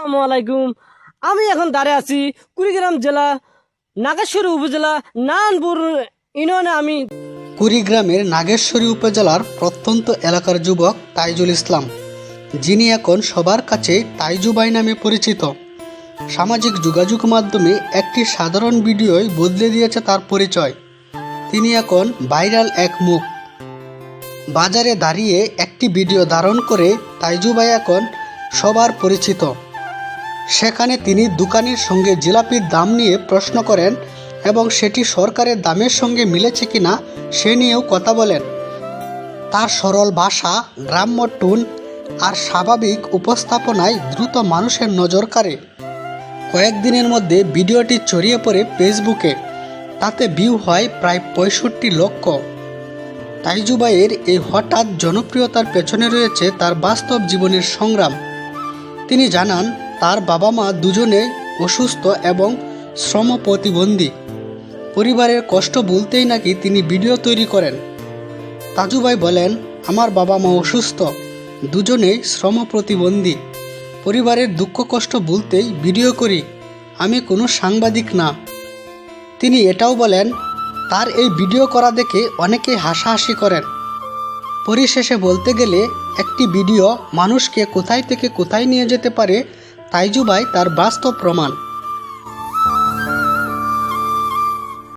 আসসালামু আলাইকুম। আমি এখন দাঁড়িয়ে আছি কুড়িগ্রাম জেলা নাগেশ্বরী উপজেলা নারায়ণপুর ইউনিয়নে। আমি কুড়িগ্রামের নাগেশ্বরী উপজেলার প্রত্যন্ত এলাকার যুবক তাইজুল ইসলাম, যিনি এখন সবার কাছে তাইজু ভাই নামে পরিচিত। সামাজিক যোগাযোগ মাধ্যমে একটি সাধারণ ভিডিওই বদলে দিয়েছে তার পরিচয়। তিনি এখন ভাইরাল এক মুখ। বাজারে দাঁড়িয়ে একটি ভিডিও ধারণ করে তাইজু ভাই এখন সবার পরিচিত। সেখানে তিনি দোকানির সঙ্গে জিলাপির দাম নিয়ে প্রশ্ন করেন এবং সেটি সরকারের দামের সঙ্গে মিলেছে কিনা সে নিয়েও কথা বলেন। তার সরল ভাষা, গ্রাম্য টুন আর স্বাভাবিক উপস্থাপনায় দ্রুত মানুষের নজর কাড়ে। কয়েকদিনের মধ্যে ভিডিওটি ছড়িয়ে পড়ে ফেসবুকে। তাতে ভিউ হয় প্রায় 65 লক্ষ। তাইজু ভাইয়ের এই হঠাৎ জনপ্রিয়তার পেছনে রয়েছে তার বাস্তব জীবনের সংগ্রাম। তিনি জানান, তার বাবা মা দুজনে অসুস্থ এবং শ্রম প্রতিবন্ধী। পরিবারের কষ্ট বলতেই নাকি তিনি ভিডিও তৈরি করেন। তাজু ভাই বলেন, আমার বাবা মা অসুস্থ, দুজনেই শ্রম প্রতিবন্ধী। পরিবারের দুঃখ কষ্ট বলতেই ভিডিও করি, আমি কোনো সাংবাদিক না। তিনি এটাও বলেন, তার এই ভিডিও করা দেখে অনেকেই হাসাহাসি করেন। পরিশেষে বলতে গেলে একটি ভিডিও মানুষকে কোথায় থেকে কোথায় নিয়ে যেতে পারে, তাইজু ভাই তার বাস্তব প্রমাণ।